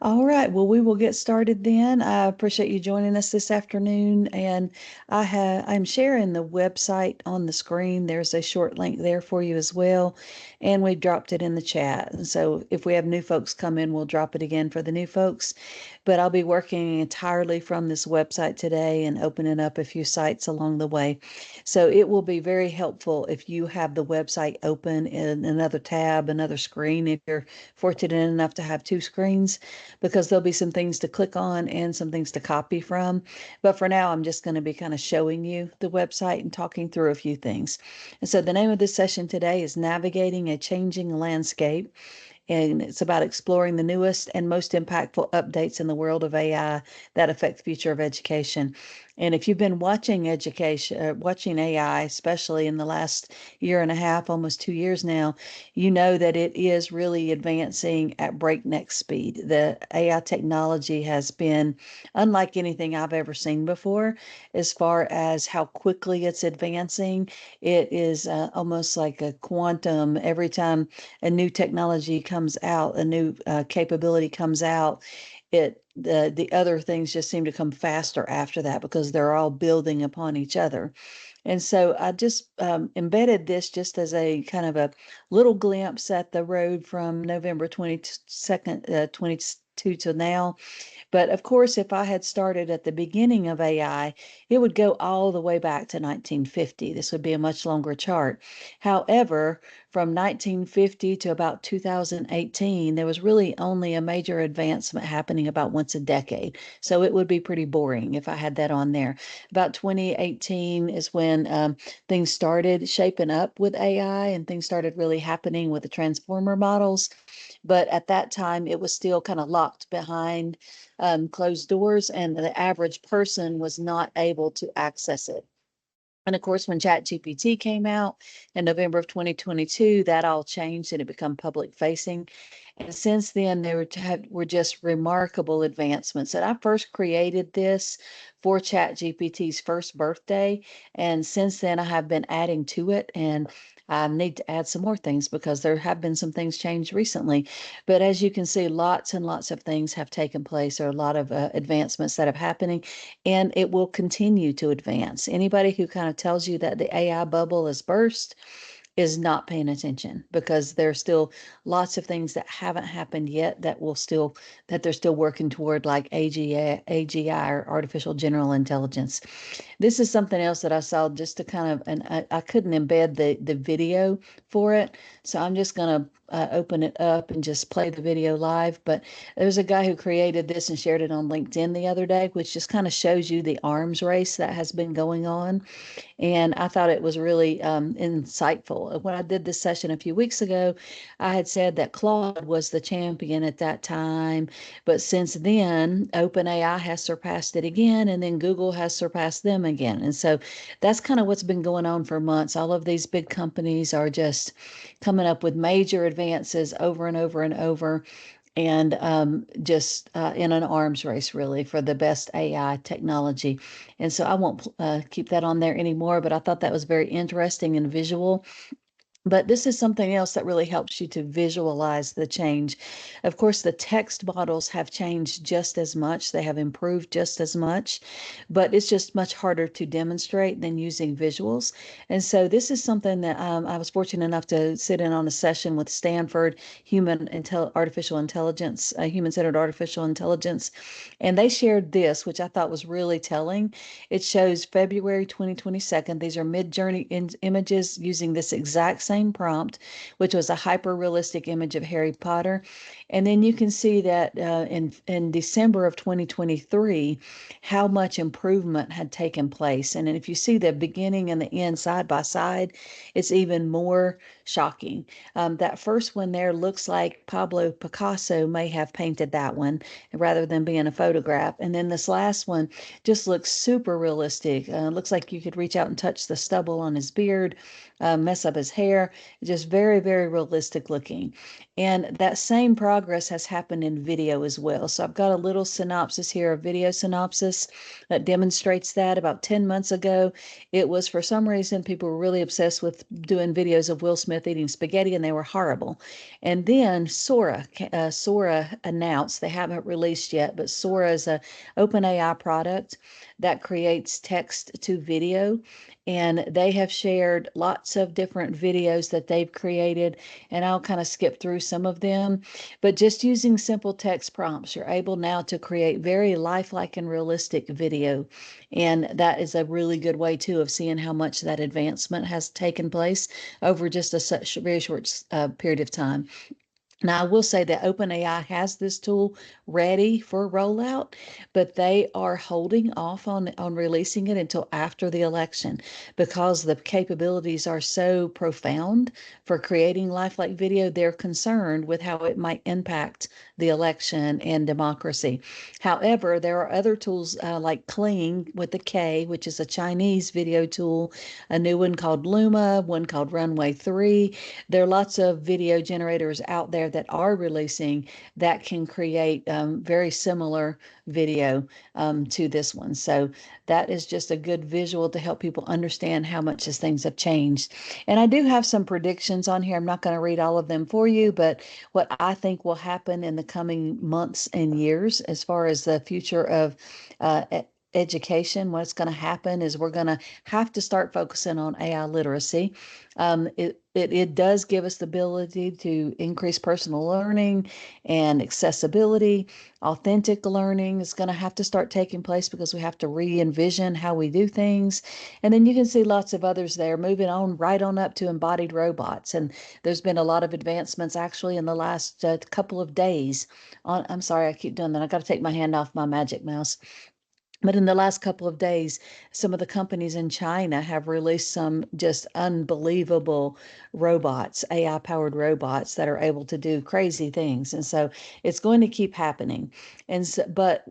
All right. Well, we will get started then. I appreciate you joining us this afternoon. And I'm sharing the website on the screen. There's a short link there for you as well. And we dropped it in the chat. And so if we have new folks come in, we'll drop it again for the new folks. But I'll be working entirely from this website today and opening up a few sites along the way. So it will be very helpful if you have the website open in another tab, another screen, if you're fortunate enough to have two screens, because there'll be some things to click on and some things to copy from. But for now, I'm just going to be kind of showing you the website and talking through a few things. And so the name of this session today is Navigating a Changing Landscape. And it's about exploring the newest and most impactful updates in the world of AI that affect the future of education. And if you've been watching watching AI, especially in the last year and a half, almost 2 years now, you know that it is really advancing at breakneck speed. The AI technology has been unlike anything I've ever seen before, as far as how quickly it's advancing. It is almost like a quantum. Every time a new technology comes out, a new capability comes out, the other things just seem to come faster after that because they're all building upon each other. And so I just embedded this just as a kind of a little glimpse at the road from November 22nd, 22 to now. But of course, if I had started at the beginning of AI, it would go all the way back to 1950. This would be a much longer chart. However, from 1950 to about 2018, there was really only a major advancement happening about once a decade. So it would be pretty boring if I had that on there. About 2018 is when things started shaping up with AI and things started really happening with the transformer models. But at that time, it was still kind of locked behind closed doors, and the average person was not able to access it. And of course, when ChatGPT came out in November of 2022, that all changed and it became public facing. And since then, were just remarkable advancements. And I first created this for ChatGPT's first birthday. And since then, I have been adding to it. And I need to add some more things because there have been some things changed recently. But as you can see, lots and lots of things have taken place. There are a lot of advancements that are happening, and it will continue to advance. Anybody who kind of tells you that the AI bubble is burst is not paying attention, because there's still lots of things that haven't happened yet that they're still working toward, like AGI, or artificial general intelligence. This is something else that I saw just to kind of, and I couldn't embed the video for it. So I'm just going to open it up and just play the video live. But there's a guy who created this and shared it on LinkedIn the other day, which just kind of shows you the arms race that has been going on. And I thought it was really insightful. When I did this session a few weeks ago, I had said that Claude was the champion at that time. But since then, OpenAI has surpassed it again, and then Google has surpassed them again. And so that's kind of what's been going on for months. All of these big companies are just coming up with major advances over and over and over, and just in an arms race, really, for the best AI technology. And so I won't keep that on there anymore, but I thought that was very interesting and visual. But this is something else that really helps you to visualize the change. Of course, the text models have changed just as much. They have improved just as much, but it's just much harder to demonstrate than using visuals. And so this is something that I was fortunate enough to sit in on a session with Stanford Artificial Intelligence, Human-Centered Artificial Intelligence, and they shared this, which I thought was really telling. It shows February 2022. These are mid-journey images using this exact same prompt, which was a hyper-realistic image of Harry Potter. And then you can see that in December of 2023, how much improvement had taken place. And if you see the beginning and the end side by side, it's even more shocking. That first one there looks like Pablo Picasso may have painted that one rather than being a photograph. And then this last one just looks super realistic. Looks like you could reach out and touch the stubble on his beard, mess up his hair. there, just very, very realistic looking. And that same progress has happened in video as well. So I've got a little synopsis here, a video synopsis that demonstrates that. About 10 months ago, it was, for some reason, people were really obsessed with doing videos of Will Smith eating spaghetti, and they were horrible. And then Sora announced, they haven't released yet, but Sora is a OpenAI product that creates text to video. And they have shared lots of different videos that they've created, and I'll kind of skip through some of them. But just using simple text prompts, you're able now to create very lifelike and realistic video. And that is a really good way, too, of seeing how much that advancement has taken place over just a such very short period of time. Now, I will say that OpenAI has this tool ready for rollout, but they are holding off on releasing it until after the election because the capabilities are so profound for creating lifelike video. They're concerned with how it might impact the election and democracy. However, there are other tools like Kling with the K, which is a Chinese video tool, a new one called Luma, one called Runway 3. There are lots of video generators out there that are releasing that can create very similar video to this one. So that is just a good visual to help people understand how much these things have changed. And I do have some predictions on here. I'm not going to read all of them for you, but what I think will happen in the coming months and years as far as the future of education, what's going to happen is we're going to have to start focusing on AI literacy. It does give us the ability to increase personal learning and accessibility. Authentic learning is going to have to start taking place because we have to re-envision how we do things. And then you can see lots of others there moving on right on up to embodied robots. And there's been a lot of advancements actually in the last couple of days. I'm sorry, I keep doing that. I got to take my hand off my magic mouse. But in the last couple of days, some of the companies in China have released some just unbelievable robots, AI powered robots that are able to do crazy things. And so it's going to keep happening. And so, but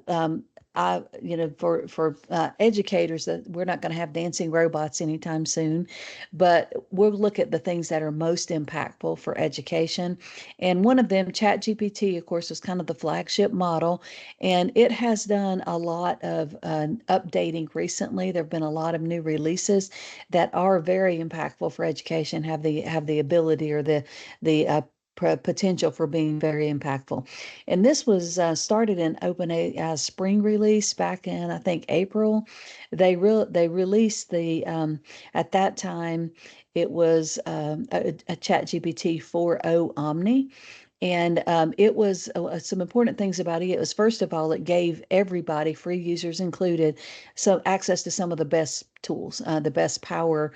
for educators, that we're not going to have dancing robots anytime soon, but we'll look at the things that are most impactful for education. And one of them, ChatGPT, of course, is kind of the flagship model, and it has done a lot of updating recently. There have been a lot of new releases that are very impactful for education, have the ability or the potential for being very impactful. And this was started in OpenAI's spring release back in, I think, April. They released the at that time it was a ChatGPT 4.0 Omni. And it was some important things about it. It was, first of all, it gave everybody, free users included, so access to some of the best tools, the best power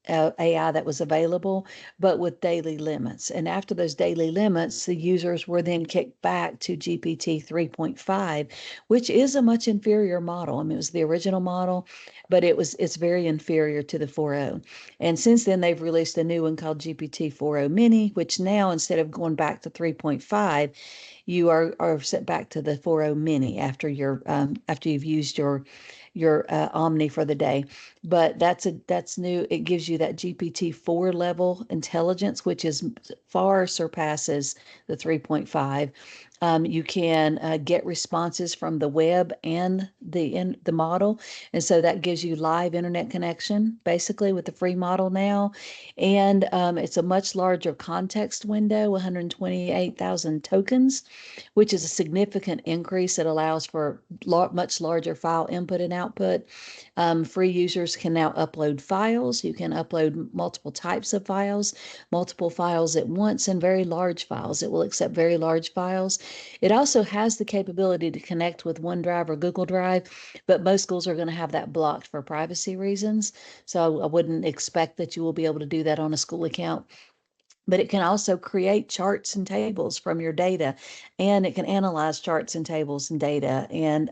AI that was available, but with daily limits. And after those daily limits, the users were then kicked back to GPT 3.5, which is a much inferior model. I mean, it was the original model, but it's very inferior to the 4.0. And since then, they've released a new one called GPT 4.0 Mini, which now, instead of going back to 3.5, you are sent back to the 4.0 Mini after you've used your Omni for the day. But that's new. It gives you that GPT-4 level intelligence, which is far surpasses the 3.5. You can get responses from the web and the model, and so that gives you live internet connection basically with the free model now. And it's a much larger context window, 128,000 tokens, which is a significant increase. It allows for much larger file input and output. Free users can now upload files. You can upload multiple types of files, multiple files at once, and very large files. It will accept very large files. It also has the capability to connect with OneDrive or Google Drive, but most schools are going to have that blocked for privacy reasons. So I wouldn't expect that you will be able to do that on a school account. But it can also create charts and tables from your data, and it can analyze charts and tables and data. And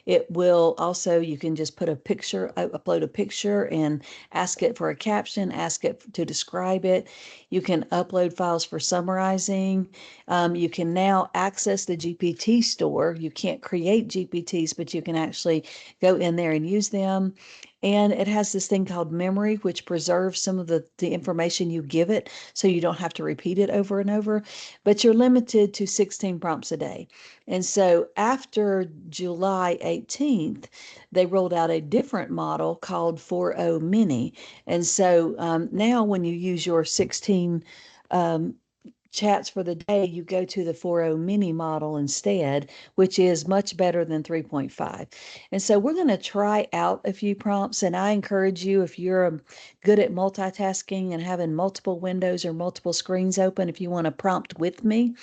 it will also, you can just put a picture, upload a picture and ask it for a caption, ask it to describe it. You can upload files for summarizing. You can now access the GPT store. You can't create GPTs, but you can actually go in there and use them. And it has this thing called memory, which preserves some of the information you give it so you don't have to repeat it over and over. But you're limited to 16 prompts a day. And so after July 18th, they rolled out a different model called 4.0 Mini. And so now when you use your 16 um, chats for the day, you go to the 4.0 mini model instead, which is much better than 3.5. And so we're going to try out a few prompts. And I encourage you, if you're good at multitasking and having multiple windows or multiple screens open, if you want to prompt with me,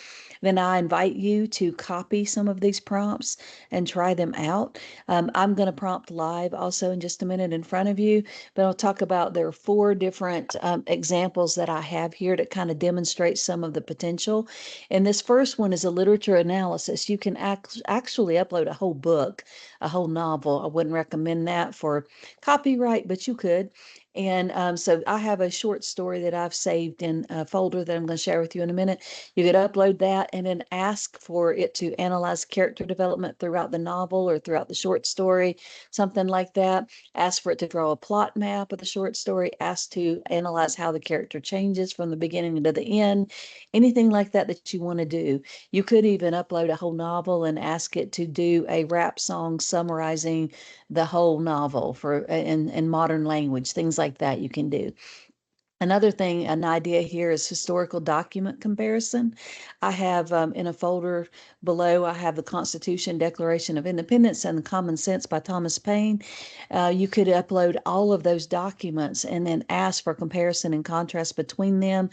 then I invite you to copy some of these prompts and try them out. I'm going to prompt live also in just a minute in front of you, but I'll talk about there are four different examples that I have here to kind of demonstrate some of the potential. And this first one is a literature analysis. You can actually upload a whole book, a whole novel. I wouldn't recommend that for copyright, but you could. And so I have a short story that I've saved in a folder that I'm going to share with you in a minute. You could upload that and then ask for it to analyze character development throughout the novel or throughout the short story, something like that. Ask for it to draw a plot map of the short story. Ask to analyze how the character changes from the beginning to the end. Anything like that that you want to do. You could even upload a whole novel and ask it to do a rap song summarizing the whole novel for in modern language, things like that you can do. Another thing, an idea here is historical document comparison. I have in a folder below, I have the Constitution, Declaration of Independence, and the Common Sense by Thomas Paine. You could upload all of those documents and then ask for comparison and contrast between them.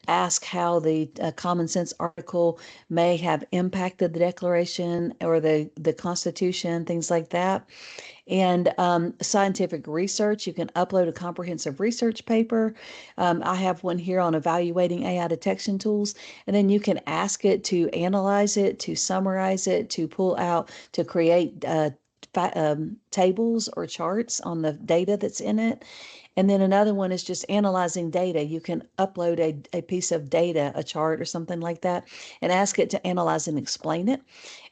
Ask how the Common Sense article may have impacted the Declaration or the Constitution, things like that. And scientific research, you can upload a comprehensive research paper. I have one here on evaluating AI detection tools, and then you can ask it to analyze it, to summarize it, to pull out, to create tables or charts on the data that's in it. And then another one is just analyzing data. You can upload a piece of data, a chart or something like that, and ask it to analyze and explain it.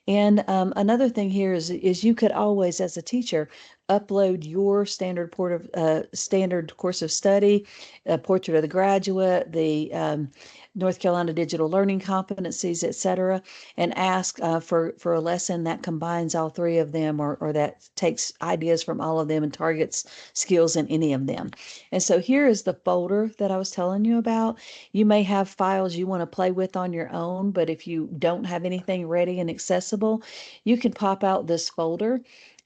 And another thing here is you could always, as a teacher, upload your standard course of study, a portrait of the graduate, the North Carolina digital learning competencies, et cetera, and ask for a lesson that combines all three of them or that takes ideas from all of them and targets skills in any of them. And so here is the folder that I was telling you about. You may have files you want to play with on your own, but if you don't have anything ready and accessible, you can pop out this folder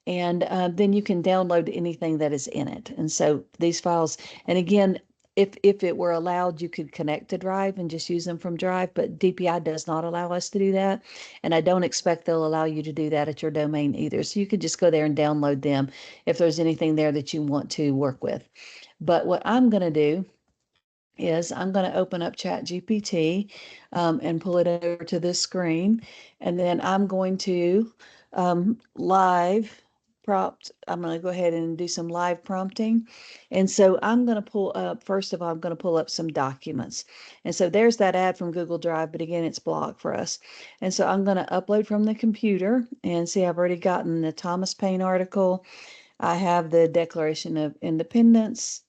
and then you can download anything that is in it. And so these files, and again, if it were allowed, you could connect to Drive and just use them from Drive, but DPI does not allow us to do that. And I don't expect they'll allow you to do that at your domain either. So you could just go there and download them if there's anything there that you want to work with. But what I'm going to do is I'm going to open up ChatGPT and pull it over to this screen. And then I'm going to live prompt. I'm going to go ahead and do some live prompting. And so I'm going to pull up, first of all, I'm going to pull up some documents. And so there's that ad from Google Drive, but again, it's blocked for us. And so I'm going to upload from the computer and see, I've already gotten the Thomas Paine article. I have the Declaration of Independence,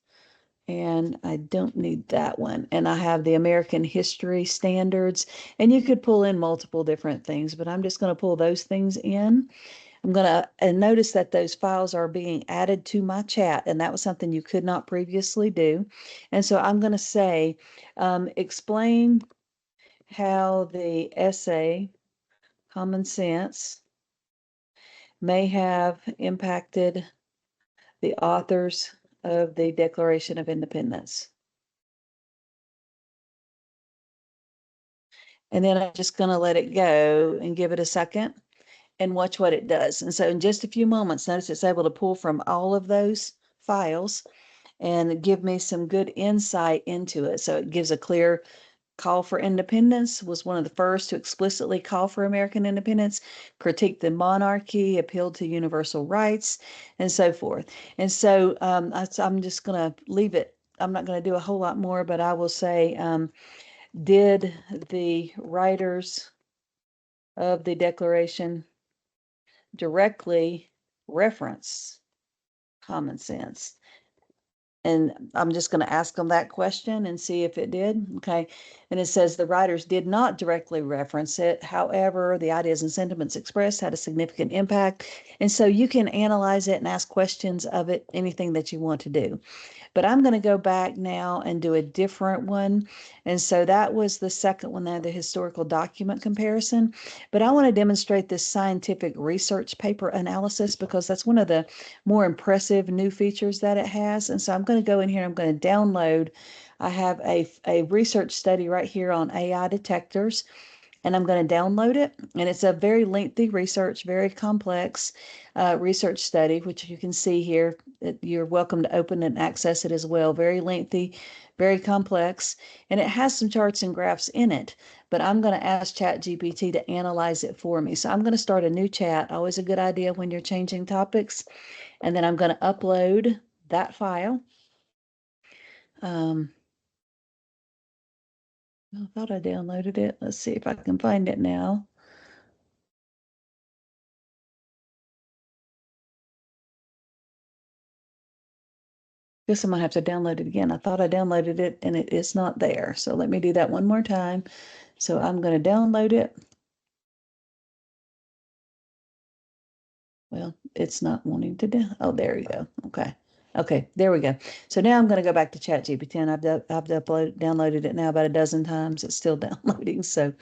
and I don't need that one. And I have the American History Standards, and you could pull in multiple different things, but I'm just going to pull those things in. I'm going to and notice that those files are being added to my chat, and that was something you could not previously do. And so I'm going to say, explain how the essay Common Sense may have impacted the authors of the Declaration of Independence. And then I'm just going to let it go and give it a second and watch what it does. And so in just a few moments, notice it's able to pull from all of those files and give me some good insight into it. So it gives a clear call for independence, was one of the first to explicitly call for American independence, critique the monarchy, appealed to universal rights, and so forth. And so I'm just going to leave it. I'm not going to do a whole lot more, but I will say, did the writers of the Declaration directly reference common sense? And I'm just going to ask them that question and see if it did. Okay. And it says the writers did not directly reference it. However, the ideas and sentiments expressed had a significant impact. And so you can analyze it and ask questions of it, anything that you want to do. But I'm going to go back now and do a different one. And so that was the second one there, the historical document comparison. But I want to demonstrate this scientific research paper analysis because that's one of the more impressive new features that it has. And so I'm going to go in here, I'm going to download. I have a research study right here on AI detectors, and I'm going to download it. And it's a very lengthy research, very complex research study, which you can see here. You're welcome to open and access it as well. Very lengthy, very complex, and it has some charts and graphs in it. But I'm going to ask ChatGPT to analyze it for me. So I'm going to start a new chat. Always a good idea when you're changing topics. And then I'm going to upload that file. I thought I downloaded it. Let's see if I can find it now. Guess I'm gonna have to download it again. I thought I downloaded it and it is not there. So let me do that one more time. So I'm going to download it. Well, it's not wanting to down. Oh, there you go. Okay. Okay, there we go. So now I'm going to go back to ChatGPT, and I've downloaded it now about a dozen times. It's still downloading. So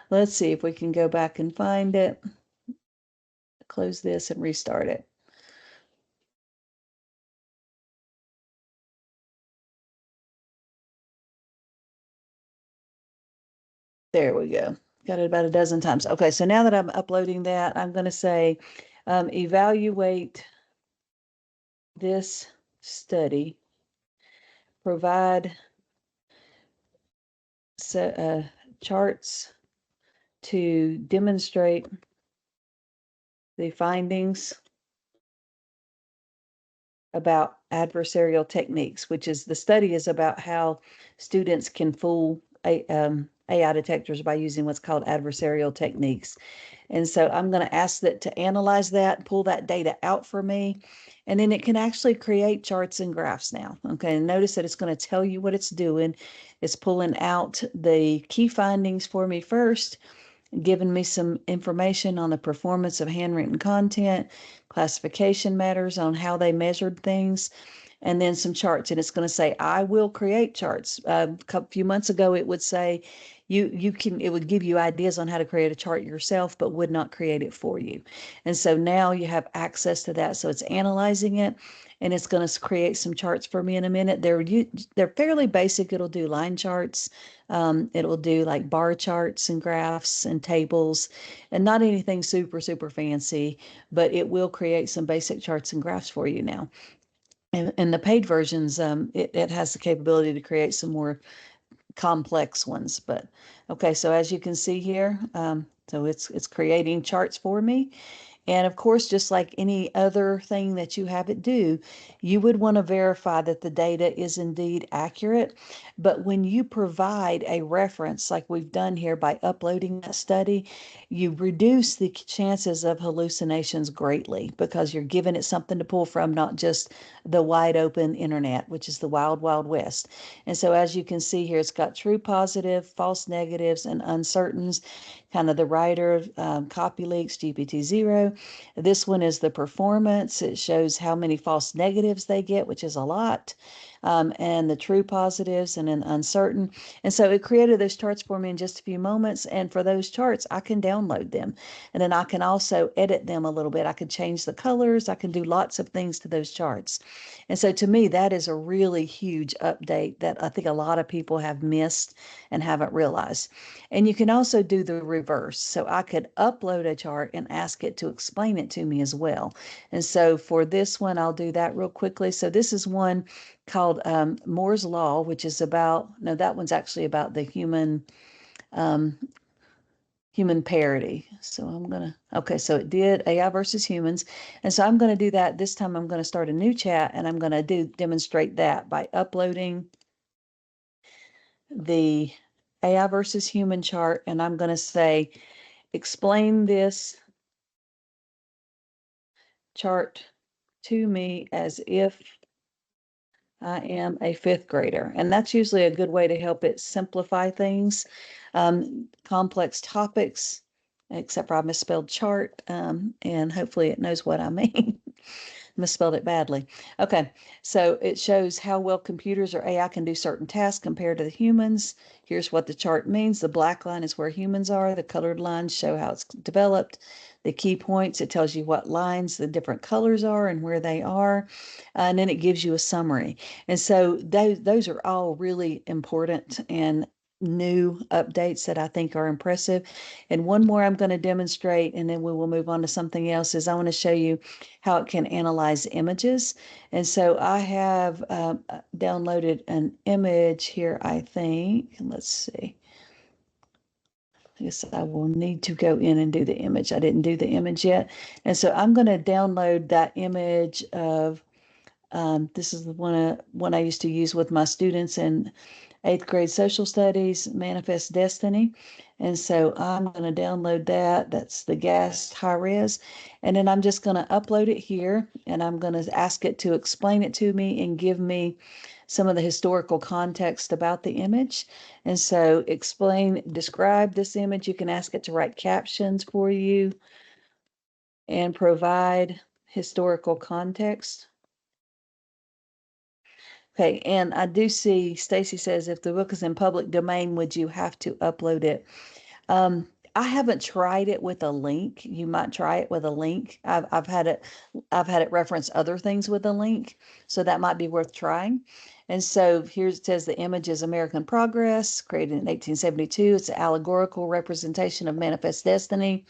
let's see if we can go back and find it. Close this and restart it. There we go. Got it about a dozen times. Okay, so now that I'm uploading that, I'm going to say evaluate this study, provide charts to demonstrate the findings about adversarial techniques, which is the study is about how students can fool AI detectors by using what's called adversarial techniques. And so I'm going to ask that to analyze that, pull that data out for me, and then it can actually create charts and graphs now. Okay, and notice that it's going to tell you what it's doing. It's pulling out the key findings for me first, giving me some information on the performance of handwritten content, classification matters on how they measured things, and then some charts. And it's going to say, I will create charts. A few months ago, it would say, it would give you ideas on how to create a chart yourself, but would not create it for you. And so now you have access to that. So it's analyzing it, and it's going to create some charts for me in a minute. They're fairly basic. It'll do line charts. It'll do like bar charts and graphs and tables, and not anything super, super fancy, but it will create some basic charts and graphs for you now. And the paid versions, it has the capability to create some more complex ones. But okay, so as you can see here, so it's creating charts for me. And of course, just like any other thing that you have it do, you would want to verify that the data is indeed accurate. But when you provide a reference, like we've done here by uploading that study, you reduce the chances of hallucinations greatly because you're giving it something to pull from, not just the wide open internet, which is the wild, wild west. And so as you can see here, it's got true positive, false negatives, and uncertains, kind of the writer, copy leaks, GPT-0. This one is the performance. It shows how many false negatives they get, which is a lot, and the true positives and an uncertain. And so it created those charts for me in just a few moments. And for those charts, I can download them. And then I can also edit them a little bit. I can change the colors. I can do lots of things to those charts. And so to me, that is a really huge update that I think a lot of people have missed and haven't realized. And you can also do the reverse. So I could upload a chart and ask it to explain it to me as well. And so for this one, I'll do that real quickly. So this is one called Moore's Law, which is about, no, that one's actually about the um, human parity. So I'm going to, okay, so it did AI versus humans. And so I'm going to do that. This time I'm going to start a new chat, and I'm going to demonstrate that by uploading the AI versus human chart. And I'm going to say, explain this chart to me as if I am a fifth grader. And that's usually a good way to help it simplify things, complex topics, except for I misspelled chart, and hopefully it knows what I mean. Misspelled it badly. Okay, so it shows how well computers or AI can do certain tasks compared to the humans. Here's what the chart means. The black line is where humans are. The colored lines show how it's developed. The key points, it tells you what lines the different colors are and where they are. And then it gives you a summary. And so those are all really important and new updates that I think are impressive. And one more I'm going to demonstrate, and then we will move on to something else, is I want to show you how it can analyze images. And so I have downloaded an image here, I think. Let's see. I guess I will need to go in and do the image. I didn't do the image yet. And so I'm going to download that image of, this is the one I used to use with my students in 8th grade social studies, Manifest Destiny. And so I'm going to download that. That's the gas high res. And then I'm just going to upload it here, and I'm going to ask it to explain it to me and give me some of the historical context about the image. And so describe this image. You can ask it to write captions for you and provide historical context. Okay, and I do see Stacy says, if the book is in public domain, would you have to upload it? I haven't tried it with a link. You might try it with a link. I've had it reference other things with a link, so that might be worth trying. And so here it says the image is American Progress, created in 1872. It's an allegorical representation of manifest destiny.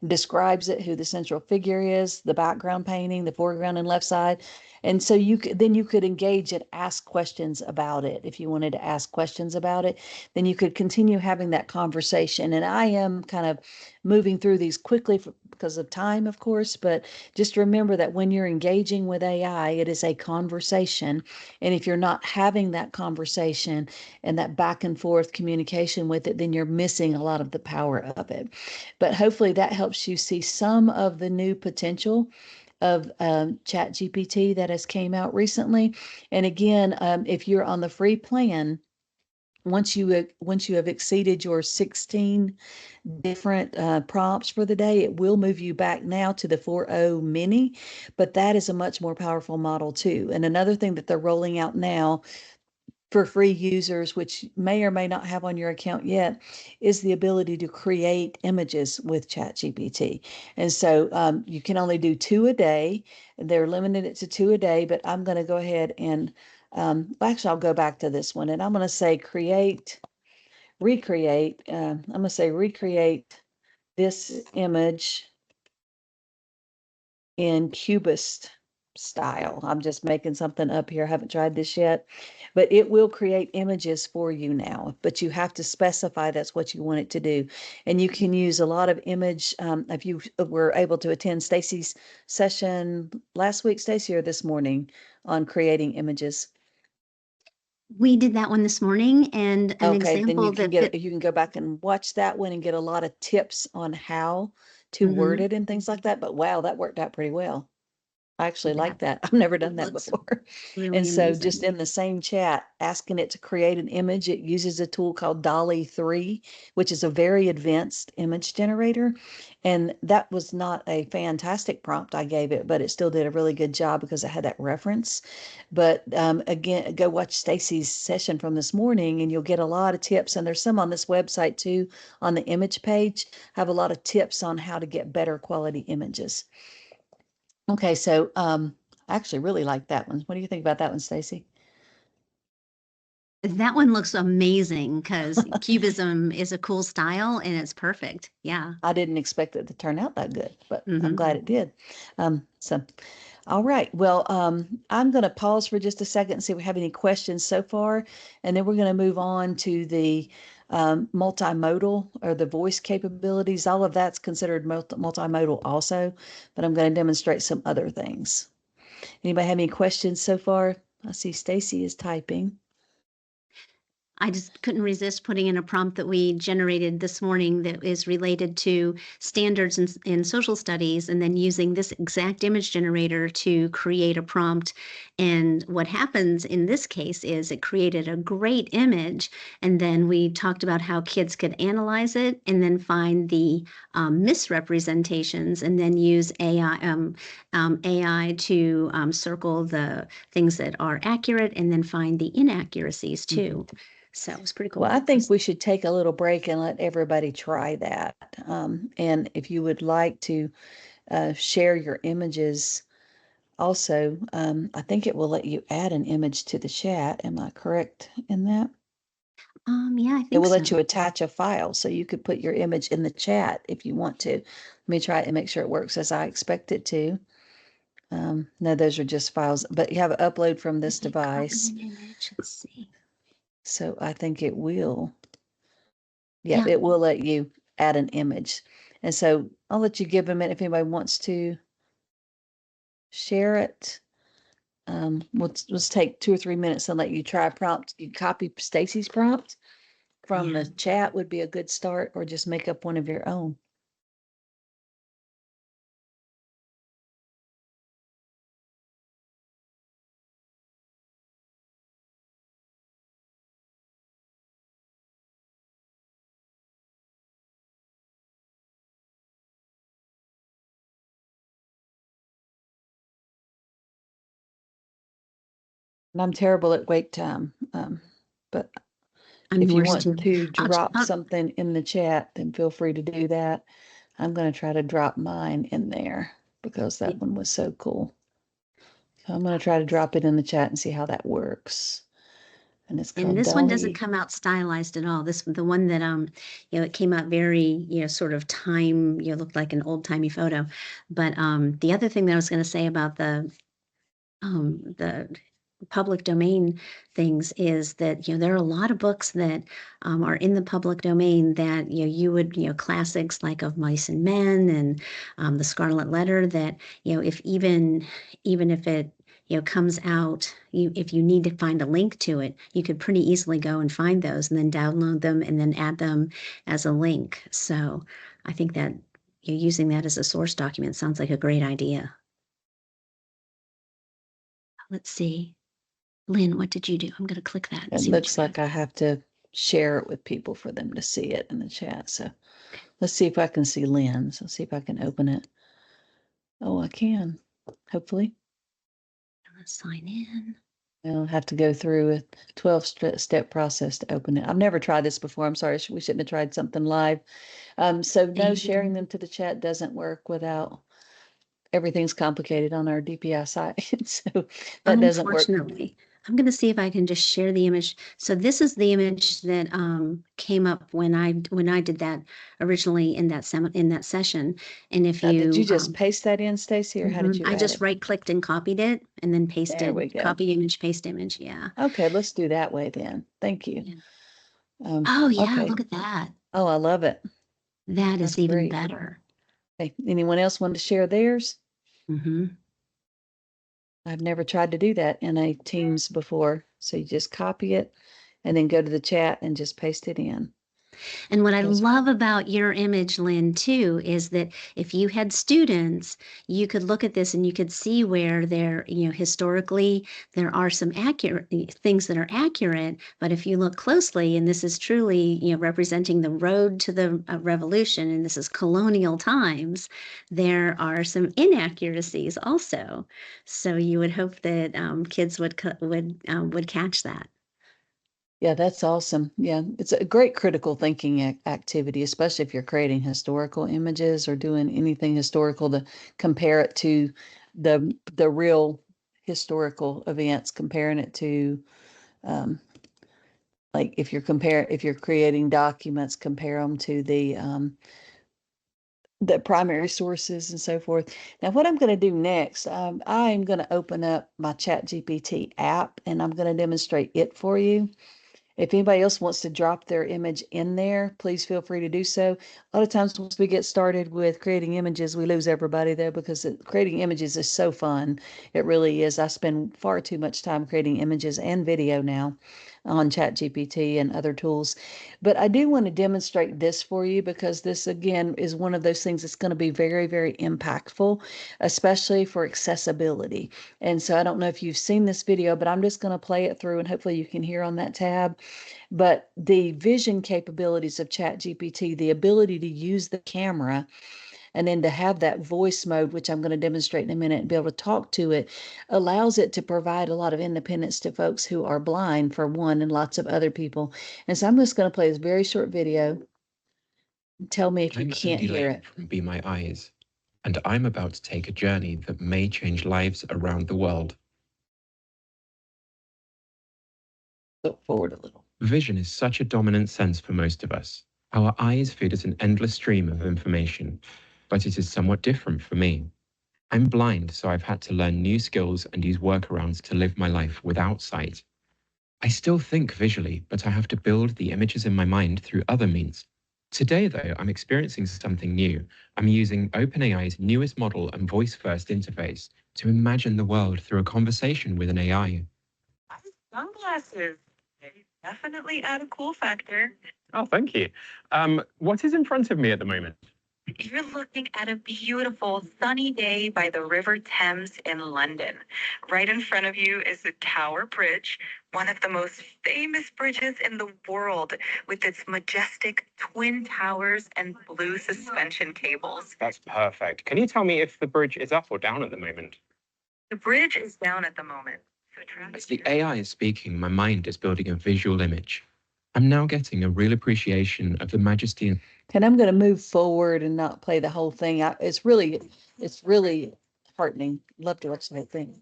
Describes it, who the central figure is, the background painting, the foreground and left side. And so you could engage and ask questions about it. If you wanted to ask questions about it, then you could continue having that conversation. And I am kind of moving through these quickly because of time, of course, but just remember that when you're engaging with AI, it is a conversation. And if you're not having that conversation and that back and forth communication with it, then you're missing a lot of the power of it. But hopefully that helps you see some of the new potential of ChatGPT that has came out recently. And again, if you're on the free plan, once you have exceeded your 16 different prompts for the day, it will move you back now to the 4.0 mini, but that is a much more powerful model too. And another thing that they're rolling out now for free users, which may or may not have on your account yet, is the ability to create images with ChatGPT. And so you can only do 2 a day. They're limited it to 2 a day, but I'm going to go ahead and actually, I'll go back to this one, and I'm going to say recreate. I'm going to say recreate this image in cubist style. I'm just making something up here. I haven't tried this yet, but it will create images for you now, but you have to specify that's what you want it to do. And you can use a lot of image. If you were able to attend Stacy's session last week, Stacy, or this morning on creating images. We did that one this morning, and an Okay, then example you can go back and watch that one and get a lot of tips on how to word it and things like that. But wow, that worked out pretty well. I actually like that. I've never done that before. really And so amazing. just in the same chat, asking it to create an image, it uses a tool called DALL-E 3, which is a very advanced image generator. And that was not a fantastic prompt I gave it, but it still did a really good job because it had that reference. But again, go watch Stacy's session from this morning and you'll get a lot of tips. And there's some on this website too, on the image page, have a lot of tips on how to get better quality images. Okay, so I actually really like that one. What do you think about that one, Stacy? That one looks amazing because cubism is a cool style and it's perfect. Yeah. I didn't expect it to turn out that good, but I'm glad it did. So, all right. Well, I'm going to pause for just a second and see if we have any questions so far, and then we're going to move on to the multimodal or the voice capabilities. All of that's considered multimodal also, but I'm going to demonstrate some other things. Anybody have any questions so far? I see Stacy is typing. I just couldn't resist putting in a prompt that we generated this morning that is related to standards in social studies, and then using this exact image generator to create a prompt. And what happens in this case is it created a great image, and then we talked about how kids could analyze it and then find the misrepresentations, and then use AI to circle the things that are accurate and then find the inaccuracies too. So it was pretty Well, cool. I think we should take a little break and let everybody try that. And if you would like to share your images also, I think it will let you add an image to the chat. Am I correct in that? Yeah, I It think will so. let you attach a file, so you could put your image in the chat if you want to. Let me try it and make sure it works as I expect it to. No, those are just files, but you have an upload from this Okay, copy device. an image. Let's see. So I think it will. Yeah, Yeah. it will let you add an image. And so I'll let you give a minute if anybody wants to share it. Let's take 2 or 3 minutes and let you try prompt. You copy Stacy's prompt from Yeah. the chat would be a good start, or just make up one of your own. And I'm terrible at wait time. But I'm if you worse want too. to I'll, drop I'll, something in the chat, then feel free to do that. I'm going to try to drop mine in there because that one was so cool. So I'm going to try to drop it in the chat and see how that works. And it's and called this one doesn't Dolly. come out stylized at all. The one that it came out very, sort of looked like an old timey photo. But the other thing that I was going to say about the public domain things is that there are a lot of books that are in the public domain that you would classics like Of Mice and Men and The Scarlet Letter, that if even if it comes out, if you need to find a link to it, you could pretty easily go and find those and then download them and then add them as a link. So I think that using that as a source document sounds like a great idea. Let's see. Lynn, what did you do? I'm going to click that and It see what looks you like got. I have to share it with people for them to see it in the chat. So let's see if I can see Lynn's. Let's see if I can open it. Oh, I can, hopefully. Let's sign in. I'll have to go through a 12-step process to open it. I've never tried this before. I'm sorry. We shouldn't have tried something live. So no, sharing them to the chat doesn't work without everything's complicated on our DPI site. So that doesn't work. Unfortunately, I'm going to see if I can just share the image. So this is the image that came up when I did that originally in that session. And if Now, did you you, just paste that in, Stacy, or how did you I add just it? right clicked and copied it and then There we pasted go. copy image, paste image. Yeah. Okay, let's do that way then. Thank you. Yeah. Oh yeah, Okay. look at that. Oh, I love it. That That's is even great. better. Okay. Anyone else want to share theirs? Mm-hmm. I've never tried to do that in a Teams before. So you just copy it and then go to the chat and just paste it in. And what I That's love about your image, Lynn, too, is that if you had students, you could look at this and you could see where there, historically, there are some accurate things that are accurate. But if you look closely, and this is truly, representing the road to the revolution, and this is colonial times, there are some inaccuracies also. So you would hope that kids would catch that. Yeah, that's awesome. Yeah, it's a great critical thinking activity, especially if you're creating historical images or doing anything historical to compare it to the real historical events, comparing it to like if you're creating documents, compare them to the primary sources and so forth. Now, what I'm going to do next, I am going to open up my ChatGPT app and I'm going to demonstrate it for you. If anybody else wants to drop their image in there, please feel free to do so. A lot of times once we get started with creating images, we lose everybody there because creating images is so fun. It really is. I spend far too much time creating images and video now. on ChatGPT and other tools. But I do want to demonstrate this for you because this, again, is one of those things that's going to be very, very impactful, especially for accessibility. And so I don't know if you've seen this video, but I'm just going to play it through and hopefully you can hear on that tab. But the vision capabilities of ChatGPT, the ability to use the camera and then to have that voice mode, which I'm going to demonstrate in a minute, and be able to talk to it, allows it to provide a lot of independence to folks who are blind, for one, and lots of other people. And so I'm just going to play this very short video. Tell me if you can't hear it. From Be My Eyes, and I'm about to take a journey that may change lives around the world. Look forward a little. Vision is such a dominant sense for most of us. Our eyes feed us an endless stream of information, but it is somewhat different for me. I'm blind, so I've had to learn new skills and use workarounds to live my life without sight. I still think visually, but I have to build the images in my mind through other means. Today, though, I'm experiencing something new. I'm using OpenAI's newest model and voice-first interface to imagine the world through a conversation with an AI. Sunglasses. They definitely add a cool factor. Oh, thank you. What is in front of me at the moment? You're looking at a beautiful sunny day by the River Thames in London. Right in front of you is the Tower Bridge, one of the most famous bridges in the world, with its majestic twin towers and blue suspension cables. That's perfect. Can you tell me if the bridge is up or down at the moment? The bridge is down at the moment. As the AI is speaking, my mind is building a visual image. I'm now getting a real appreciation of the majesty and And I'm going to move forward and not play the whole thing. It's really heartening. Love to watch the whole thing.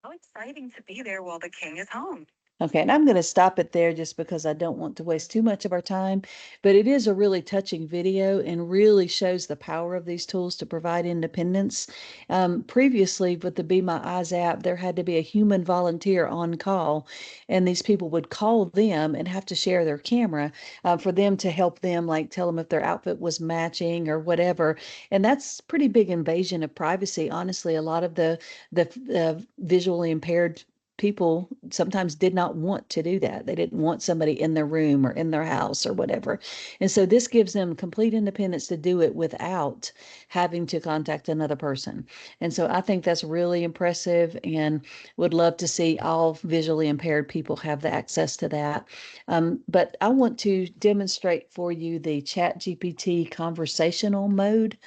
How exciting to be there while the king is home. Okay, and I'm going to stop it there just because I don't want to waste too much of our time. But it is a really touching video and really shows the power of these tools to provide independence. Previously, with the Be My Eyes app, there had to be a human volunteer on call, and these people would call them and have to share their camera for them to help them, like tell them if their outfit was matching or whatever. And that's pretty big invasion of privacy. Honestly, a lot of the visually impaired people sometimes did not want to do that. They didn't want somebody in their room or in their house or whatever. And so this gives them complete independence to do it without having to contact another person. And so I think that's really impressive and would love to see all visually impaired people have the access to that. But I want to demonstrate for you the ChatGPT conversational mode.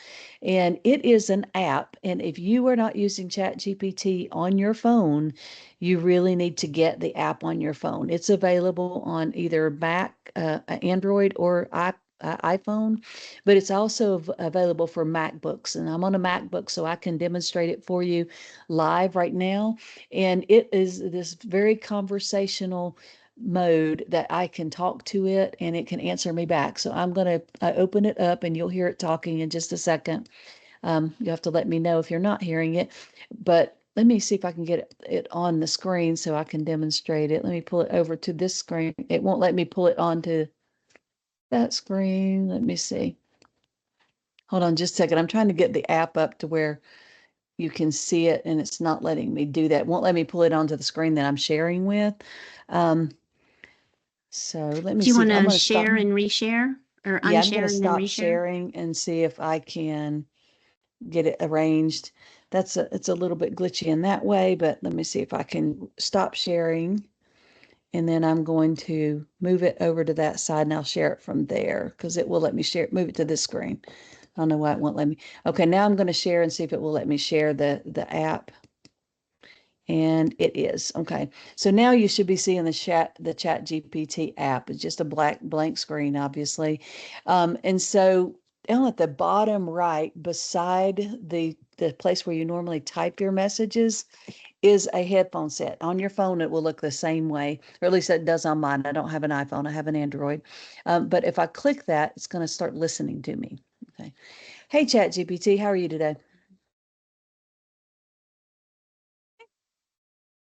And it is an app. And if you are not using ChatGPT on your phone, you really need to get the app on your phone. It's available on either Mac, Android, or iPhone, but it's also available for MacBooks. And I'm on a MacBook, so I can demonstrate it for you live right now. And it is this very conversational mode that I can talk to it and it can answer me back. So I'm going to open it up and you'll hear it talking in just a second. You have to let me know if you're not hearing it, but let me see if I can get it on the screen so I can demonstrate it. Let me pull it over to this screen. It won't let me pull it onto that screen. Let me see. Hold on just a second. I'm trying to get the app up to where you can see it and it's not letting me do that. It won't let me pull it onto the screen that I'm sharing with. So let me Do you see. want I'm to going to stop. share and reshare or Yeah, I'm going to unshare and then stop reshare? sharing and see if I can get it arranged. It's a little bit glitchy in that way, but let me see if I can stop sharing. And then I'm going to move it over to that side and I'll share it from there because it will let me move it to this screen. I don't know why it won't let me. Okay, now I'm going to share and see if it will let me share the app. And it is. Okay. So now you should be seeing the ChatGPT app. It's just a blank screen, obviously. And so down at the bottom right, beside the place where you normally type your messages, is a headphone set. On your phone, it will look the same way, or at least it does on mine. I don't have an iPhone, I have an Android. But if I click that, it's going to start listening to me. Okay. Hey, ChatGPT, how are you today?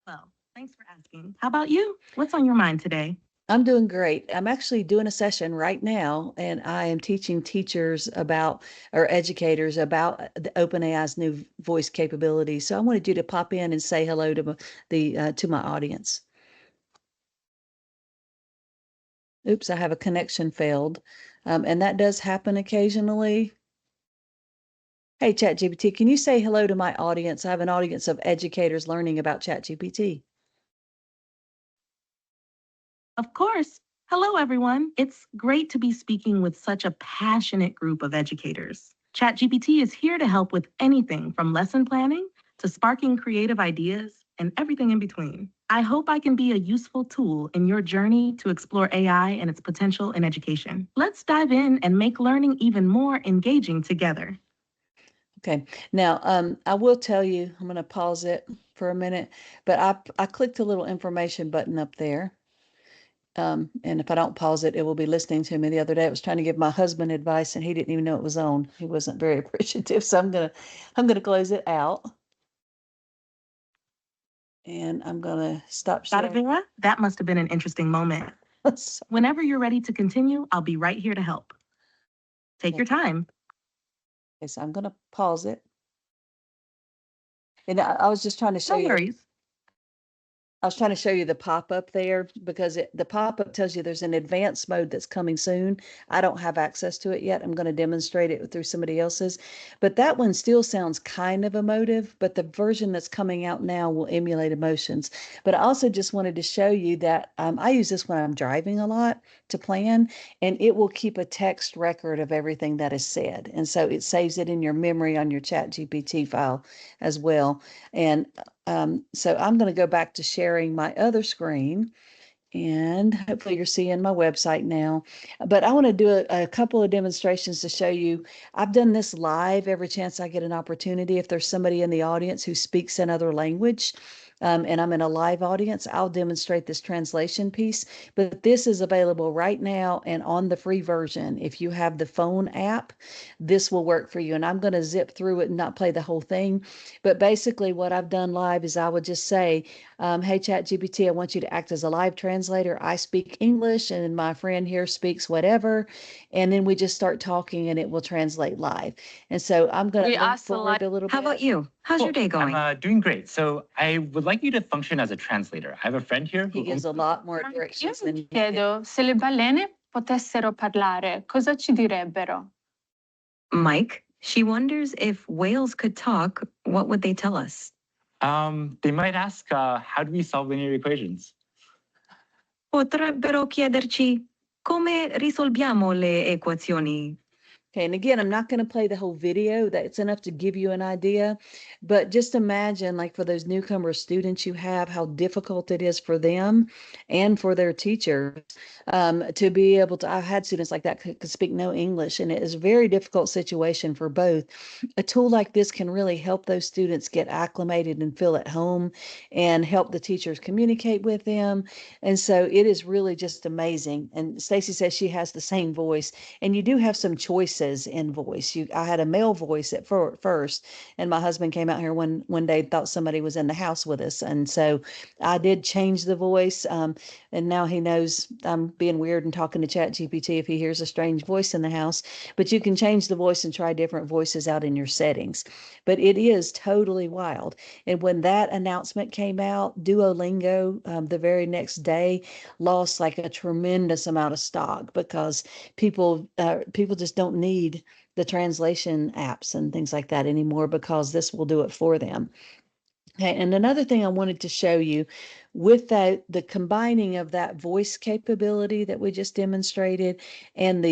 Well, thanks for asking. How about you? What's on your mind today? I'm doing great. I'm actually doing a session right now, and I am teaching teachers about, or educators about the OpenAI's new voice capability. So I wanted you to pop in and say hello to to my audience. Oops, I have a connection failed, and that does happen occasionally. Hey, ChatGPT, can you say hello to my audience? I have an audience of educators learning about ChatGPT. Of course. Hello, everyone. It's great to be speaking with such a passionate group of educators. ChatGPT is here to help with anything from lesson planning to sparking creative ideas and everything in between. I hope I can be a useful tool in your journey to explore AI and its potential in education. Let's dive in and make learning even more engaging together. Okay, now I will tell you, I'm going to pause it for a minute, but I clicked a little information button up there. And if I don't pause it, it will be listening to me. The other day, I was trying to give my husband advice, and he didn't even know it was on. He wasn't very appreciative, so I'm gonna close it out, and I'm gonna stop sharing. Vera, that must have been an interesting moment. So- Whenever you're ready to continue, I'll be right here to help. Take your time. Okay, so I'm gonna pause it, and I was just trying to show No you. worries. I was trying to show you the pop-up there because the pop-up tells you there's an advanced mode that's coming soon. I don't have access to it yet. I'm going to demonstrate it through somebody else's, but that one still sounds kind of emotive, but the version that's coming out now will emulate emotions. But I also just wanted to show you that I use this when I'm driving a lot to plan, and it will keep a text record of everything that is said. And so it saves it in your memory on your ChatGPT file as well. And so I'm going to go back to sharing my other screen, and hopefully you're seeing my website now. But I want to do a couple of demonstrations to show you. I've done this live every chance I get an opportunity. If there's somebody in the audience who speaks another language, and I'm in a live audience, I'll demonstrate this translation piece. But this is available right now and on the free version. If you have the phone app, this will work for you. And I'm going to zip through it and not play the whole thing. But basically what I've done live is I would just say, hey, ChatGPT, I want you to act as a live translator. I speak English and my friend here speaks whatever. And then we just start talking and it will translate live. And so I'm going to move forward a little bit. How about you? How's your day going? I'm doing great. So I would like you to function as a translator. I have a friend here He who gives a lot more directions than you chiedo se le balene potessero parlare, cosa ci direbbero? Mike, she wonders if whales could talk, what would they tell us? They might ask, how do we solve linear equations? Potrebbero chiederci come risolviamo le equazioni. Okay, and again, I'm not going to play the whole video. That's enough to give you an idea. But just imagine, like for those newcomer students you have, how difficult it is for them and for their teachers to be able to. I've had students like that could speak no English, and it is a very difficult situation for both. A tool like this can really help those students get acclimated and feel at home and help the teachers communicate with them. And so it is really just amazing. And Stacy says she has the same voice, and you do have some choices in voice. I had a male voice at first, and my husband came out here one day, thought somebody was in the house with us, and so I did change the voice. And now he knows I'm being weird and talking to ChatGPT if he hears a strange voice in the house. But you can change the voice and try different voices out in your settings. But it is totally wild. And when that announcement came out, Duolingo, the very next day, lost like a tremendous amount of stock because people just don't need the translation apps and things like that anymore because this will do it for them. Okay, and another thing I wanted to show you with the combining of that voice capability that we just demonstrated and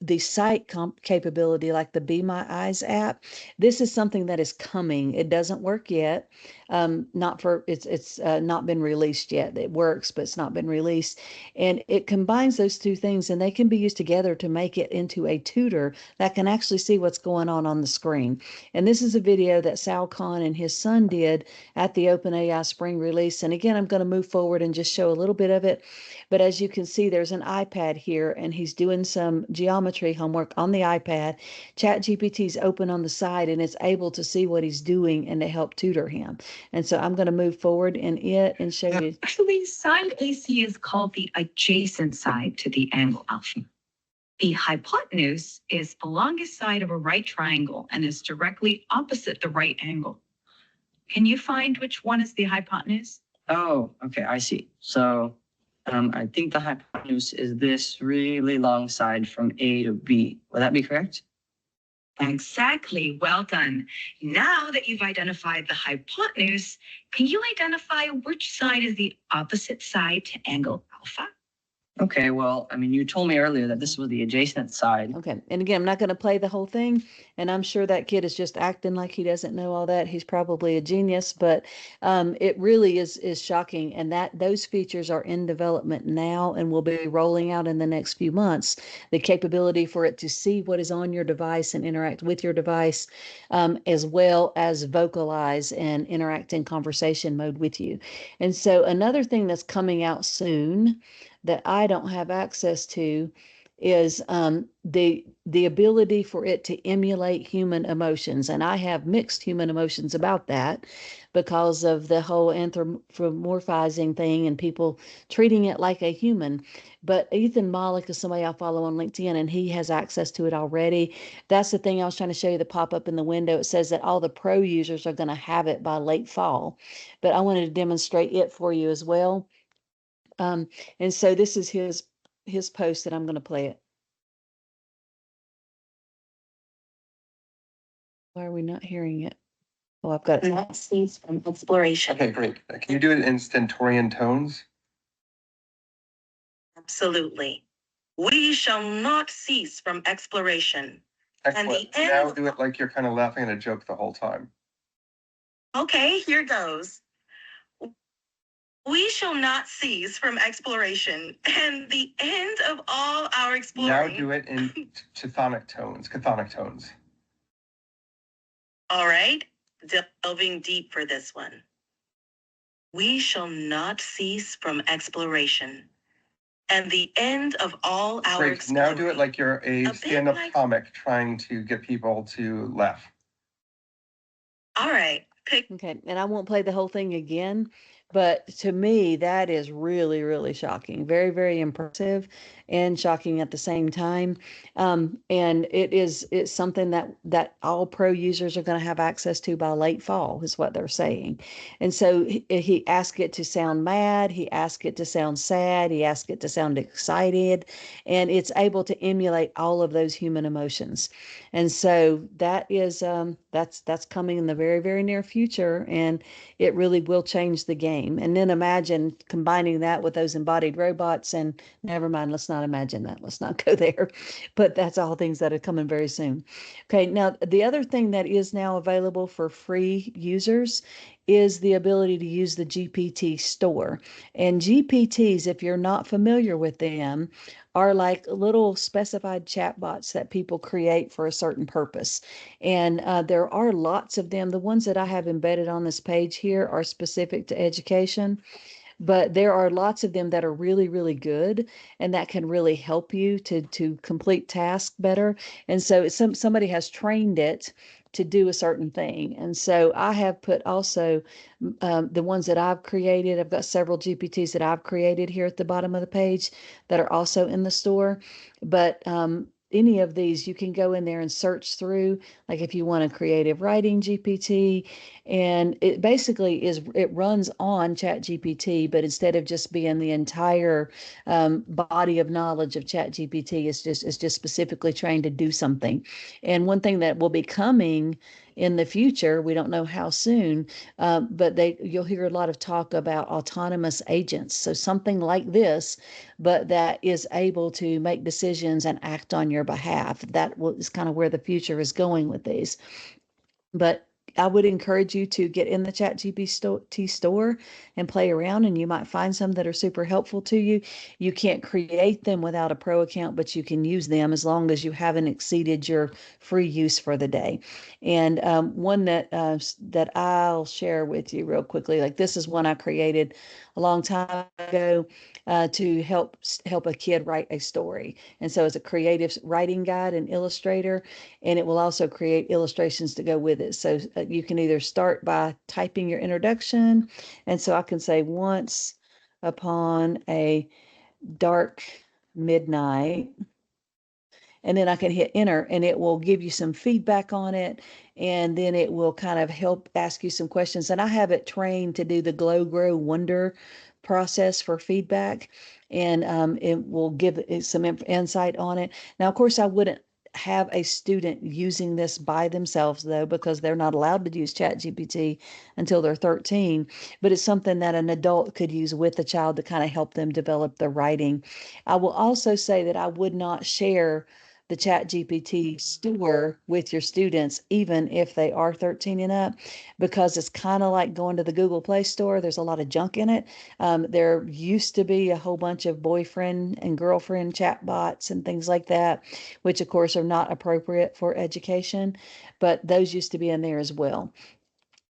the sight capability, like the Be My Eyes app, this is something that is coming. It doesn't work yet. It's not been released yet. It works, but it's not been released. And it combines those two things, and they can be used together to make it into a tutor that can actually see what's going on the screen. And this is a video that Sal Khan and his son did at the OpenAI spring release. And again, I'm going going to move forward and just show a little bit of it. But as you can see, there's an iPad here, and he's doing some geometry homework on the iPad. ChatGPT is open on the side, and it's able to see what he's doing and to help tutor him. And so I'm going to move forward in it and show you. Actually, side AC is called the adjacent side to the angle alpha. The hypotenuse is the longest side of a right triangle and is directly opposite the right angle. Can you find which one is the hypotenuse? Oh, okay, I see. So I think the hypotenuse is this really long side from A to B. Would that be correct? Exactly. Well done. Now that you've identified the hypotenuse, can you identify which side is the opposite side to angle alpha? Okay, well, I mean, you told me earlier that this was the adjacent side. Okay. And again, I'm not going to play the whole thing. And I'm sure that kid is just acting like he doesn't know all that. He's probably a genius, but it really is shocking. And those features are in development now and will be rolling out in the next few months. The capability for it to see what is on your device and interact with your device, as well as vocalize and interact in conversation mode with you. And so another thing that's coming out soon that I don't have access to is the ability for it to emulate human emotions. And I have mixed human emotions about that because of the whole anthropomorphizing thing and people treating it like a human. But Ethan Malik is somebody I follow on LinkedIn, and he has access to it already. That's the thing I was trying to show you, the pop-up in the window. It says that all the pro users are going to have it by late fall. But I wanted to demonstrate it for you as well. And so this is his post, and I'm going to play it. Why are we not hearing it? Oh, I've got it. Not cease from exploration. Okay, great. Can you do it in stentorian tones? Absolutely. We shall not cease from exploration. Excellent. And the end. Now do it like you're kind of laughing at a joke the whole time. Okay, here goes. We shall not cease from exploration, and the end of all our exploring. Now do it in chthonic tones. All right, delving deep for this one. We shall not cease from exploration, and the end of all our Great. exploring. Now do it like you're a stand-up comic trying to get people to laugh. All right. Okay, and I won't play the whole thing again, but to me, that is really, really shocking. Very, very impressive and shocking at the same time. And it's something that all pro users are going to have access to by late fall, is what they're saying. And so he asked it to sound mad, he asked it to sound sad, he asked it to sound excited, and it's able to emulate all of those human emotions. And so that is that's coming in the very, very near future, and it really will change the game. And then imagine combining that with those embodied robots, and never mind, let's not imagine that. Let's not go there. But that's all things that are coming very soon. Okay, now the other thing that is now available for free users is the ability to use the GPT store. And GPTs, if you're not familiar with them, are like little specified chatbots that people create for a certain purpose. And there are lots of them. The ones that I have embedded on this page here are specific to education, but there are lots of them that are really, really good and that can really help you to complete tasks better. And so somebody has trained it to do a certain thing. And so I have put also the ones that I've created. I've got several GPTs that I've created here at the bottom of the page that are also in the store. But any of these, you can go in there and search through, like if you want a creative writing GPT, and it basically it runs on ChatGPT, but instead of just being the entire body of knowledge of ChatGPT, it's just specifically trained to do something. And one thing that will be coming in the future, we don't know how soon, but you'll hear a lot of talk about autonomous agents. So something like this, but that is able to make decisions and act on your behalf. That is kind of where the future is going with these. But I would encourage you to get in the ChatGPT store and play around, and you might find some that are super helpful to you. You can't create them without a pro account, but you can use them as long as you haven't exceeded your free use for the day. And one that I'll share with you real quickly, like this is one I created a long time ago to help a kid write a story. And so it's a creative writing guide and illustrator, and it will also create illustrations to go with it. So you can either start by typing your introduction, and so I can say once upon a dark midnight, and then I can hit enter and it will give you some feedback on it. And then it will kind of help ask you some questions. And I have it trained to do the glow, grow, wonder process for feedback. And it will give it some insight on it. Now, of course, I wouldn't have a student using this by themselves though, because they're not allowed to use ChatGPT until they're 13, but it's something that an adult could use with the child to kind of help them develop the writing. I will also say that I would not share the ChatGPT store with your students, even if they are 13 and up, because it's kind of like going to the Google Play Store. There's a lot of junk in it. There used to be a whole bunch of boyfriend and girlfriend chat bots and things like that, which of course are not appropriate for education, but those used to be in there as well.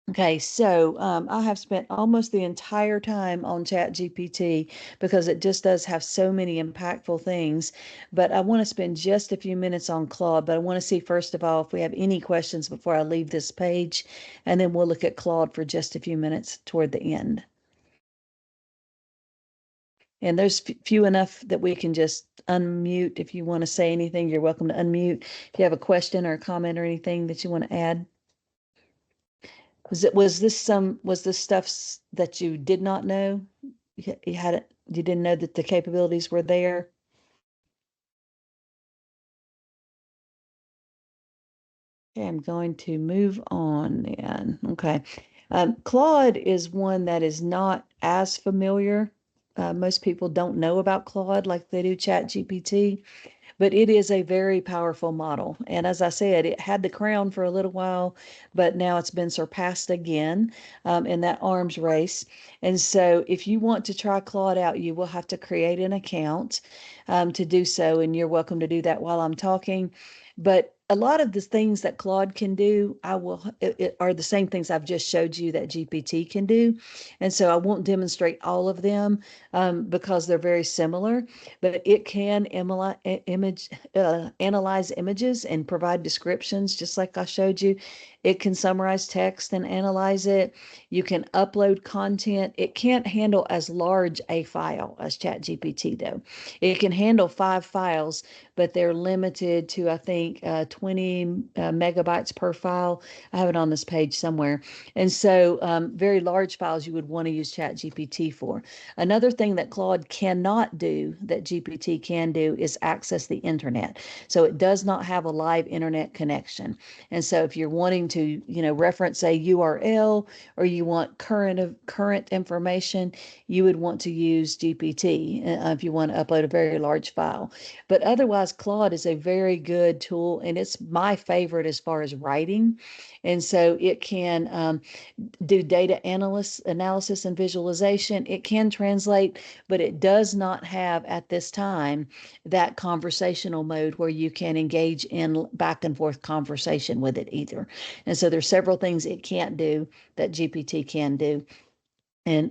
Okay, so I have spent almost the entire time on ChatGPT because it just does have so many impactful things. But I want to spend just a few minutes on Claude. But I want to see, first of all, if we have any questions before I leave this page, and then we'll look at Claude for just a few minutes toward the end. And there's few enough that we can just unmute. If you want to say anything, you're welcome to unmute. If you have a question or a comment or anything that you want to add. Was this stuff that you did not know? You didn't know that the capabilities were there? Okay, I'm going to move on then. Okay. Claude is one that is not as familiar. Most people don't know about Claude like they do ChatGPT. But it is a very powerful model. And as I said, it had the crown for a little while, but now it's been surpassed again in that arms race. And so if you want to try Claude out, you will have to create an account to do so. And you're welcome to do that while I'm talking. But a lot of the things that Claude can do, are the same things I've just showed you that GPT can do. And so I won't demonstrate all of them because they're very similar, but it can analyze images and provide descriptions, just like I showed you. It can summarize text and analyze it. You can upload content. It can't handle as large a file as ChatGPT, though. It can handle 5 files, but they're limited to, I think, 20 megabytes per file. I have it on this page somewhere. And so very large files you would want to use ChatGPT for. Another thing that Claude cannot do that GPT can do is access the internet. So it does not have a live internet connection. And so if you're wanting to, reference a URL or you want current information, you would want to use GPT if you want to upload a very large file. But otherwise, Claude is a very good tool, and it's my favorite as far as writing. And so it can do data analysis and visualization. It can translate, but it does not have at this time that conversational mode where you can engage in back and forth conversation with it either. And so there's several things it can't do that GPT can do.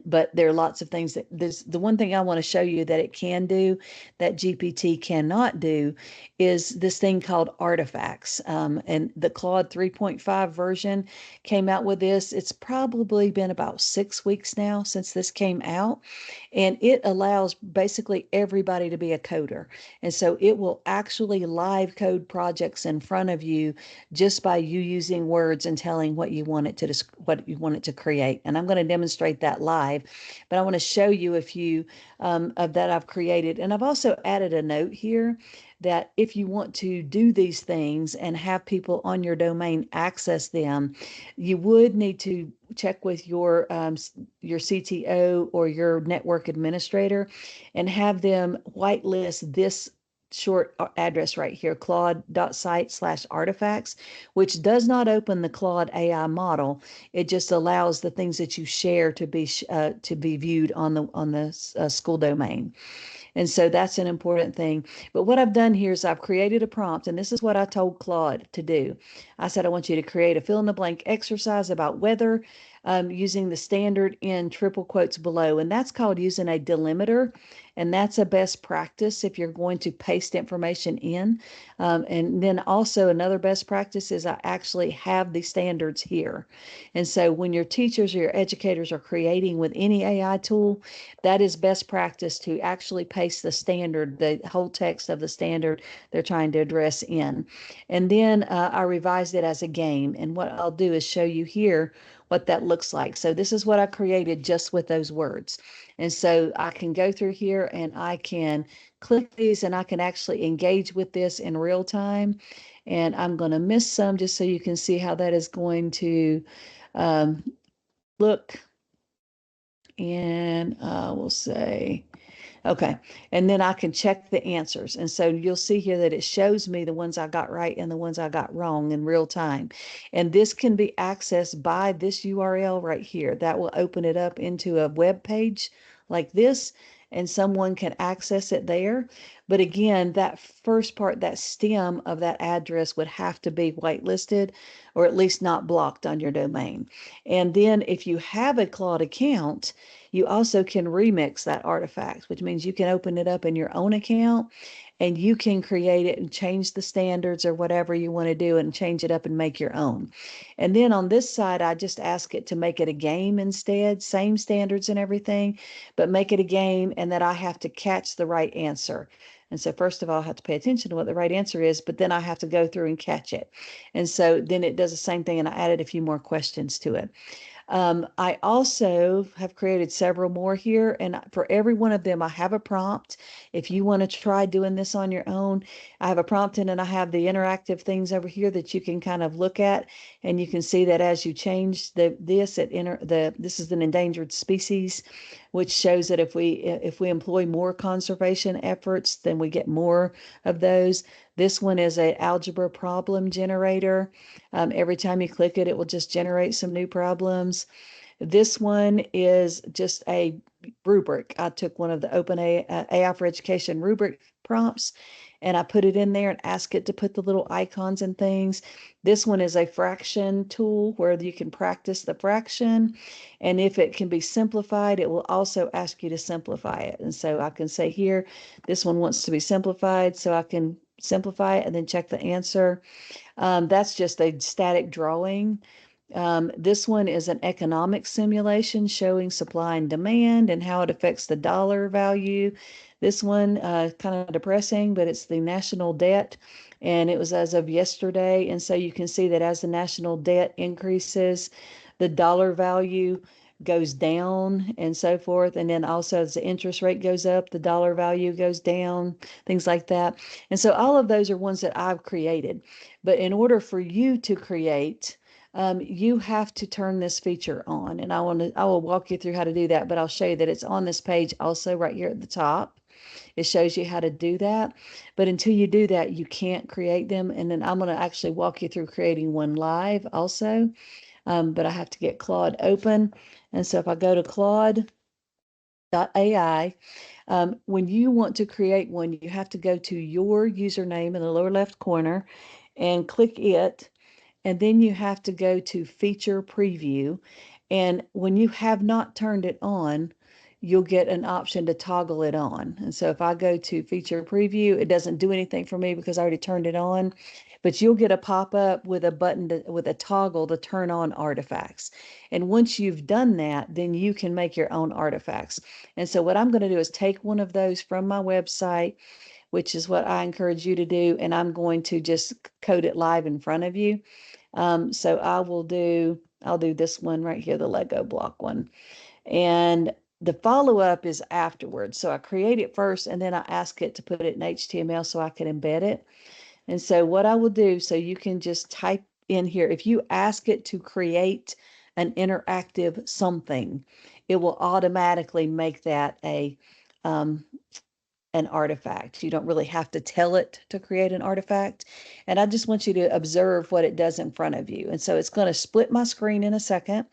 But there are lots of things that the one thing I want to show you that it can do that GPT cannot do is this thing called artifacts. And the Claude 3.5 version came out with this. It's probably been about 6 weeks now since this came out. And it allows basically everybody to be a coder. And so it will actually live code projects in front of you just by you using words and telling what you want it to create. And I'm going to demonstrate that live, but I want to show you a few of that I've created. And I've also added a note here that if you want to do these things and have people on your domain access them, you would need to check with your CTO or your network administrator and have them whitelist this short address right here, claude.site/artifacts, which does not open the Claude AI model. It just allows the things that you share to be viewed on the school domain. And so that's an important thing. But what I've done here is I've created a prompt, and this is what I told Claude to do. I said, I want you to create a fill in the blank exercise about weather using the standard in triple quotes below. And that's called using a delimiter. And that's a best practice if you're going to paste information in. And then also another best practice is I actually have the standards here. And so when your teachers or your educators are creating with any AI tool, that is best practice to actually paste the standard, the whole text of the standard they're trying to address in. And then I revised it as a game. And what I'll do is show you here what that looks like. So this is what I created just with those words. And so I can go through here and I can click these and I can actually engage with this in real time. And I'm going to miss some just so you can see how that is going to look. And we'll say, okay, and then I can check the answers. And so you'll see here that it shows me the ones I got right and the ones I got wrong in real time. And this can be accessed by this URL right here. That will open it up into a web page like this, and someone can access it there. But again, that first part, that stem of that address would have to be whitelisted or at least not blocked on your domain. And then if you have a Claude account, you also can remix that artifact, which means you can open it up in your own account and you can create it and change the standards or whatever you want to do and change it up and make your own. And then on this side, I just ask it to make it a game instead, same standards and everything, but make it a game and that I have to catch the right answer. And so first of all, I have to pay attention to what the right answer is, but then I have to go through and catch it. And so then it does the same thing and I added a few more questions to it. I also have created several more here, and for every one of them, I have a prompt. If you want to try doing this on your own, I have a prompt and I have the interactive things over here that you can kind of look at, and you can see that as you change this is an endangered species, which shows that if we employ more conservation efforts, then we get more of those. This one is an algebra problem generator. Every time you click it, it will just generate some new problems. This one is just a rubric. I took one of the Open AI for Education rubric prompts and I put it in there and ask it to put the little icons and things. This one is a fraction tool where you can practice the fraction. And if it can be simplified, it will also ask you to simplify it. And so I can say here, this one wants to be simplified, so I can simplify it and then check the answer. That's just a static drawing. This one is an economic simulation showing supply and demand and how it affects the dollar value. This one, kind of depressing, but it's the national debt, and it was as of yesterday. And so you can see that as the national debt increases, the dollar value goes down and so forth. And then also as the interest rate goes up, the dollar value goes down, things like that. And so all of those are ones that I've created. But in order for you to create, you have to turn this feature on. And I will walk you through how to do that, but I'll show you that it's on this page also right here at the top. It shows you how to do that. But until you do that, you can't create them. And then I'm going to actually walk you through creating one live also. But I have to get Claude open. And so if I go to Claude.ai, when you want to create one, you have to go to your username in the lower left corner and click it. And then you have to go to feature preview. And when you have not turned it on, you'll get an option to toggle it on. And so if I go to feature preview, it doesn't do anything for me because I already turned it on, but you'll get a pop-up with a button with a toggle to turn on artifacts. And once you've done that, then you can make your own artifacts. And so what I'm going to do is take one of those from my website, which is what I encourage you to do, and I'm going to just code it live in front of you. So I'll do this one right here, the Lego block one. And the follow-up is afterwards. So I create it first and then I ask it to put it in HTML so I can embed it. And so what I will do, so you can just type in here, if you ask it to create an interactive something, it will automatically make that a an artifact. You don't really have to tell it to create an artifact. And I just want you to observe what it does in front of you. And so it's going to split my screen in a second.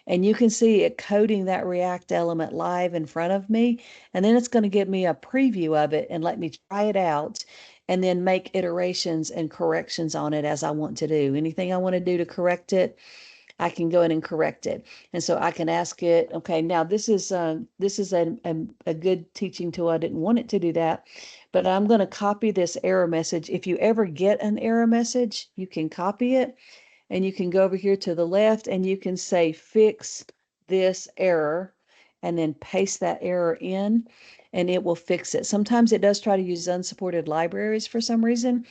And you can see it coding that React element live in front of me. And then it's going to give me a preview of it and let me try it out and then make iterations and corrections on it as I want to do. Anything I want to do to correct it, I can go in and correct it. And so I can ask it, okay, now this is a good teaching tool. I didn't want it to do that, but I'm going to copy this error message. If you ever get an error message, you can copy it and you can go over here to the left and you can say, fix this error, and then paste that error in and it will fix it. Sometimes it does try to use unsupported libraries for some reason.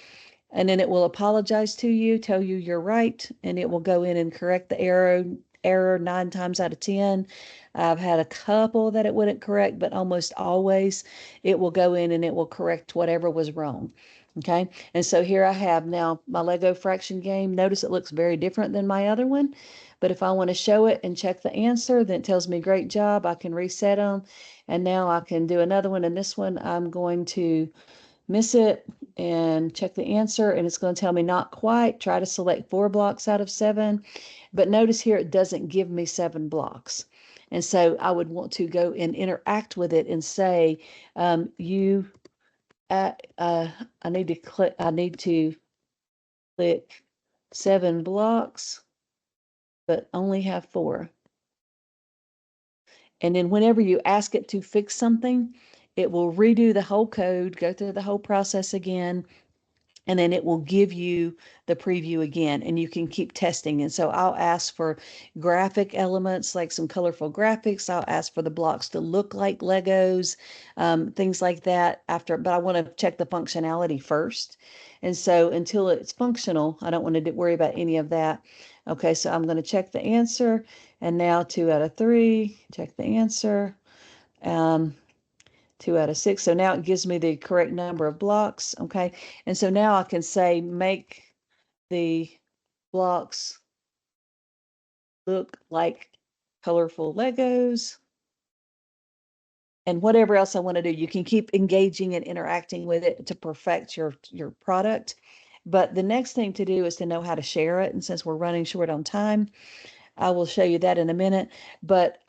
And then it will apologize to you, tell you you're right, and it will go in and correct the error 9 times out of 10. I've had a couple that it wouldn't correct, but almost always it will go in and it will correct whatever was wrong. Okay, and so here I have now my Lego fraction game. Notice it looks very different than my other one, but if I want to show it and check the answer, then it tells me great job. I can reset them, and now I can do another one. And this one I'm going to miss it and check the answer, and it's going to tell me not quite. Try to select 4 blocks out of 7, but notice here it doesn't give me 7 blocks. And so I would want to go and interact with it and say, I need to click 7 blocks, but only have 4. And then whenever you ask it to fix something, it will redo the whole code, go through the whole process again, and then it will give you the preview again, and you can keep testing. And so I'll ask for graphic elements, like some colorful graphics. I'll ask for the blocks to look like Legos, things like that after, but I want to check the functionality first. And so until it's functional, I don't want to worry about any of that. Okay, so I'm going to check the answer, and now 2 out of 3, check the answer. 2 out of 6. So now it gives me the correct number of blocks. Okay. And so now I can say, make the blocks look like colorful Legos. And whatever else I want to do, you can keep engaging and interacting with it to perfect your product. But the next thing to do is to know how to share it. And since we're running short on time, I will show you that in a minute. But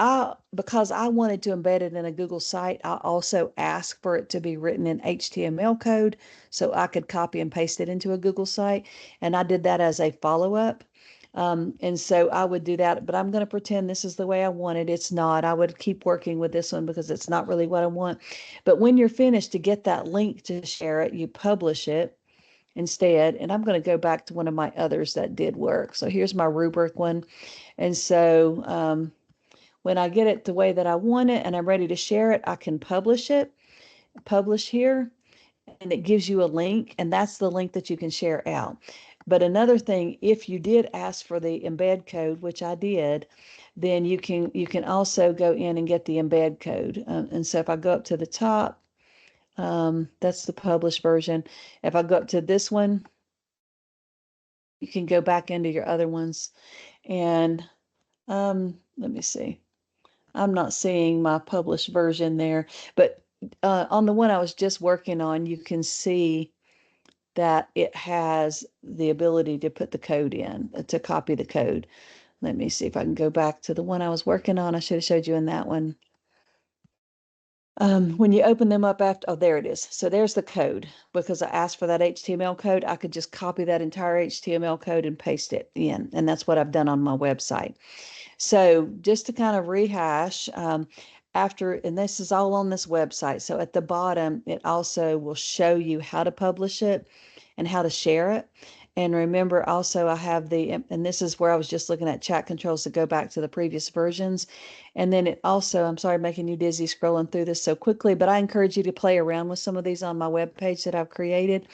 because I wanted to embed it in a Google site, I also asked for it to be written in HTML code so I could copy and paste it into a Google site. And I did that as a follow-up. And so I would do that, but I'm going to pretend this is the way I want it. It's not. I would keep working with this one because it's not really what I want. But when you're finished, to get that link to share it, you publish it instead. And I'm going to go back to one of my others that did work. So here's my rubric one. And so when I get it the way that I want it and I'm ready to share it, I can publish it, publish here, and it gives you a link, and that's the link that you can share out. But another thing, if you did ask for the embed code, which I did, then you can also go in and get the embed code. And so if I go up to the top, that's the published version. If I go up to this one, you can go back into your other ones. And let me see. I'm not seeing my published version there, but on the one I was just working on, you can see that it has the ability to put the code in, to copy the code. Let me see if I can go back to the one I was working on. I should have showed you in that one. When you open them up after, oh, there it is. So there's the code. Because I asked for that HTML code, I could just copy that entire HTML code and paste it in. And that's what I've done on my website. So just to kind of rehash, and this is all on this website. So at the bottom, it also will show you how to publish it and how to share it. And remember also I have and this is where I was just looking at chat controls to go back to the previous versions. And then it also, I'm sorry, making you dizzy scrolling through this so quickly, but I encourage you to play around with some of these on my webpage that I've created.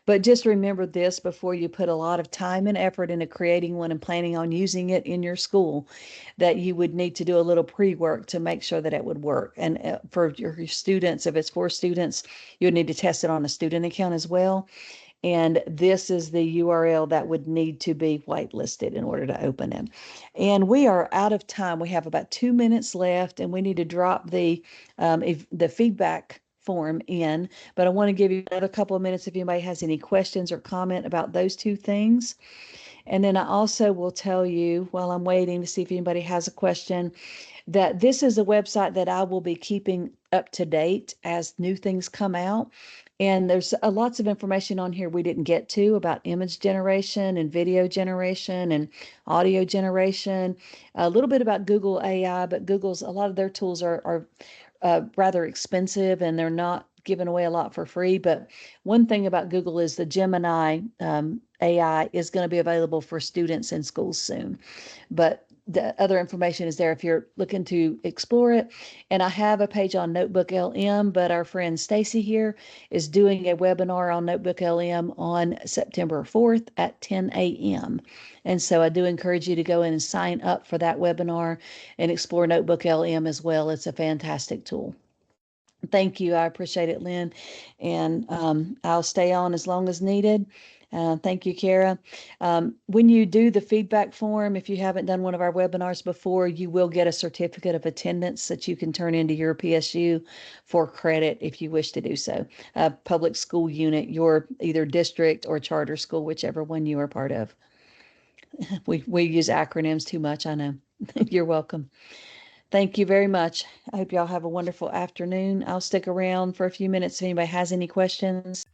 But just remember this before you put a lot of time and effort into creating one and planning on using it in your school, that you would need to do a little pre-work to make sure that it would work. And for your students, if it's for students, you would need to test it on a student account as well. And this is the URL that would need to be whitelisted in order to open it. And we are out of time. We have about 2 minutes left, and we need to drop the feedback form in, but I want to give you another couple of minutes if anybody has any questions or comment about those two things. And then I also will tell you, while I'm waiting to see if anybody has a question, that this is a website that I will be keeping up to date as new things come out. And there's lots of information on here we didn't get to about image generation and video generation and audio generation, a little bit about Google AI, but a lot of their tools are rather expensive and they're not giving away a lot for free. But one thing about Google is the Gemini AI is going to be available for students in schools soon. But the other information is there if you're looking to explore it. And I have a page on Notebook LM, but our friend Stacy here is doing a webinar on Notebook LM on September 4th at 10 a.m. And so I do encourage you to go in and sign up for that webinar and explore Notebook LM as well. It's a fantastic tool. Thank you. I appreciate it, Lynn. And I'll stay on as long as needed. Thank you, Kara. When you do the feedback form, if you haven't done one of our webinars before, you will get a certificate of attendance that you can turn into your PSU for credit if you wish to do so. Public school unit, your either district or charter school, whichever one you are part of. We use acronyms too much, I know. You're welcome. Thank you very much. I hope y'all have a wonderful afternoon. I'll stick around for a few minutes if anybody has any questions.